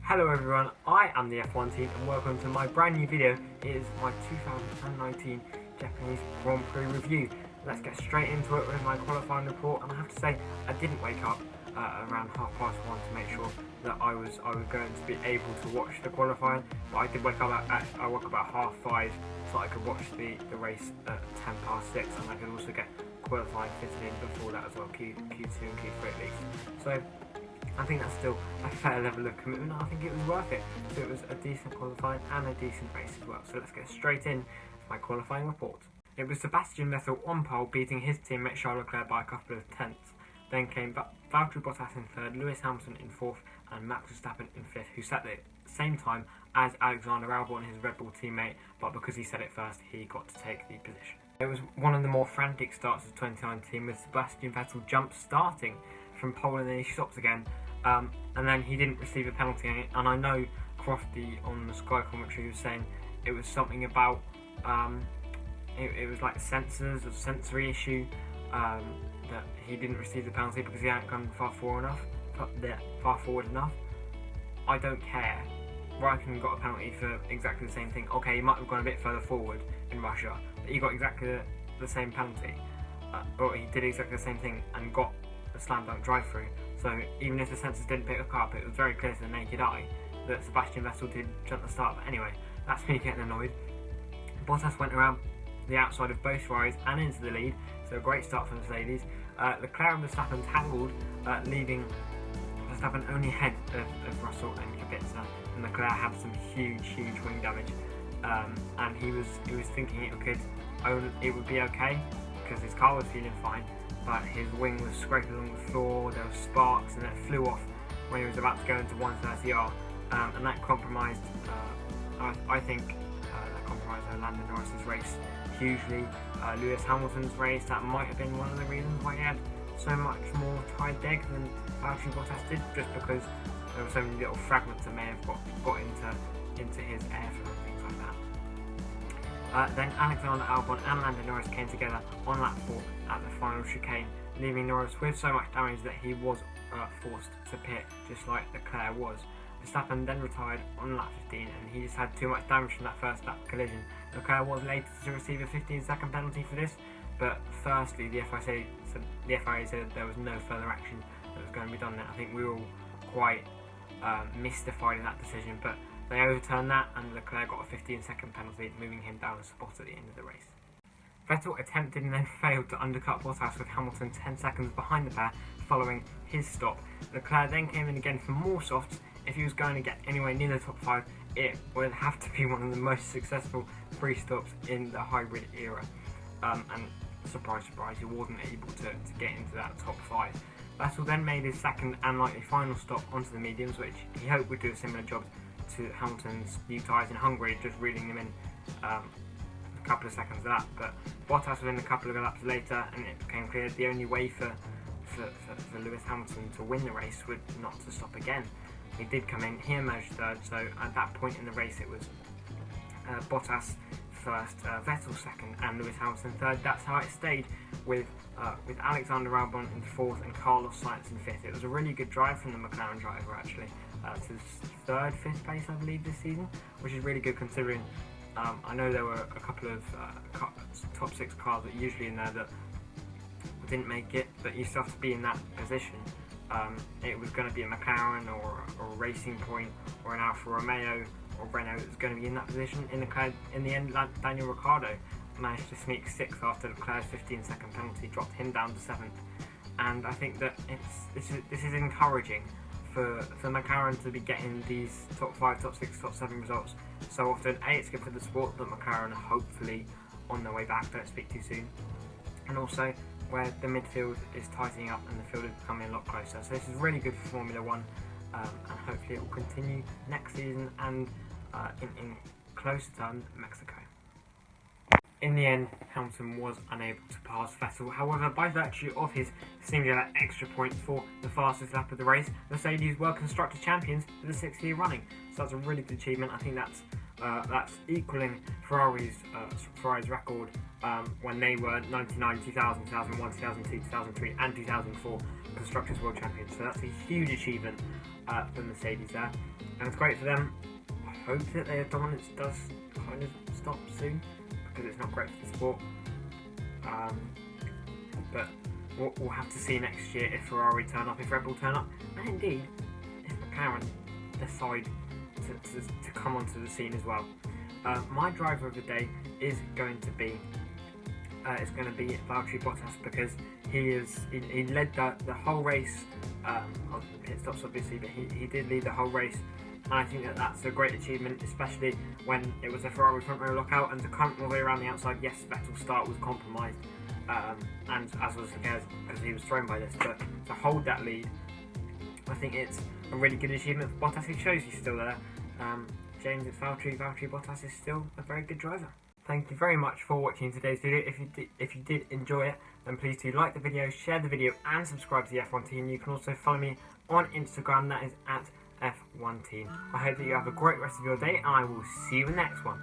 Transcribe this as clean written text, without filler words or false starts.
Hello everyone, I am the F1 team and welcome to my brand new video. It is my 2019 Japanese Grand Prix review. Let's get straight into it with my qualifying report, and I have to say I didn't wake up around 1:30 to make sure that I was going to be able to watch the qualifying, but I did wake up I woke up about 5:30 so I could watch the race at 6:10 and I could also get qualifying fitted in before that as well, Q2 and Q3 at least. So I think that's still a fair level of commitment. I think it was worth it. So it was a decent qualifying and a decent race as well. So let's get straight in to my qualifying report. It was Sebastian Vettel on pole, beating his teammate Charles Leclerc by a couple of tenths. Then came Valtteri Bottas in third, Lewis Hamilton in fourth, and Max Verstappen in fifth, who sat at the same time as Alexander Albon, his Red Bull teammate, but because he said it first, he got to take the position. It was one of the more frantic starts of 2019, with Sebastian Vettel jump starting from pole and then he stopped again. And then he didn't receive a penalty, and I know Crofty on the Sky commentary was saying it was something about it was like sensors, a sensory issue, that he didn't receive the penalty because he hadn't gone far forward enough. I don't care. Raikkonen got a penalty for exactly the same thing. Okay, he might have gone a bit further forward in Russia, but he got exactly the same penalty, or he did exactly the same thing and got a slam dunk drive through. So even if the sensors didn't pick up, it was very clear to the naked eye that Sebastian Vettel did jump the start. But anyway, that's me getting annoyed. Bottas went around the outside of both Ferraris and into the lead, so a great start for Mercedes. Leclerc and Verstappen tangled, leaving Verstappen only ahead of Russell and Kubica, and Leclerc had some huge wing damage, and he was thinking it would be okay because his car was feeling fine, but his wing was scraping along the floor, there were sparks, and it flew off when he was about to go into 130R, and that compromised, I think, that compromised Lando Norris's race hugely. Lewis Hamilton's race, that might have been one of the reasons why he had so much more tied leg than Valtteri Bottas did, just because there were so many little fragments that may have got into his airflow and things like that. Then Alexander Albon and Lando Norris came together on lap 4 at the final chicane, leaving Norris with so much damage that he was forced to pit, just like Leclerc was. Verstappen then retired on lap 15, and he just had too much damage from that first lap collision. Leclerc was later to receive a 15-second penalty for this, but firstly the FIA said there was no further action that was going to be done there. I think we were all quite mystified in that decision, but they overturned that and Leclerc got a 15-second penalty, moving him down a spot at the end of the race. Vettel attempted and then failed to undercut Bottas, with Hamilton 10 seconds behind the pair following his stop. Leclerc then came in again for more softs. If he was going to get anywhere near the top 5, it would have to be one of the most successful free stops in the hybrid era. And surprise, he wasn't able to get into that top 5. Vettel then made his second and likely final stop onto the mediums, which he hoped would do a similar job to Hamilton's new tyres in Hungary, just reeling them in a couple of seconds of that. But Bottas was in a couple of laps later, and it became clear the only way for Lewis Hamilton to win the race would not to stop again. He did come in, he emerged third, so at that point in the race it was Bottas first, Vettel second, and Lewis Hamilton third. That's how it stayed, with Alexander Albon in fourth and Carlos Sainz in fifth. It was a really good drive from the McLaren driver, actually, to fifth place, I believe, this season, which is really good considering I know there were a couple of top 6 cars that are usually in there that didn't make it, but you still have to be in that position. It was going to be a McLaren or a Racing Point or an Alfa Romeo or Renault that was going to be in that position. In the end, Daniel Ricciardo managed to sneak 6th after Leclerc's 15-second penalty dropped him down to 7th. And I think that this is encouraging for McLaren to be getting these top 5, top 6, top 7 results so often. It's good for the sport, but McLaren are hopefully on their way back, don't speak too soon. And also where the midfield is tightening up and the field is becoming a lot closer. So this is really good for Formula 1, and hopefully it will continue next season and in closer terms, Mexico. In the end, Hamilton was unable to pass Vettel. However, by virtue of his singular extra point for the fastest lap of the race, Mercedes were constructor champions for the 6th year running. So that's a really good achievement. I think that's That's equaling Ferrari's record when they were 99, 2000, 2001, 2002, 2003 and 2004 Constructors World Champions. So that's a huge achievement for Mercedes there, and it's great for them. I hope that their dominance does kind of stop soon, because it's not great for the sport. But we'll have to see next year if Ferrari turn up, if Red Bull turn up, and indeed if McLaren decide to come onto the scene as well. My driver of the day is going to be Valtteri Bottas, because he led the whole race on the pit stops obviously, but he did lead the whole race, and I think that that's a great achievement, especially when it was a Ferrari front row lockout and to come all the way around the outside. Yes, Vettel's start was compromised, and as was the case because he was thrown by this, but to hold that lead, I think it's a really good achievement for Bottas. It shows he's still there. James, it's Valtteri Bottas is still a very good driver. Thank you very much for watching today's video. If you did enjoy it, then please do like the video, share the video, and subscribe to the F1 Team. You can also follow me on Instagram, that is at F1 Team. I hope that you have a great rest of your day, and I will see you in the next one.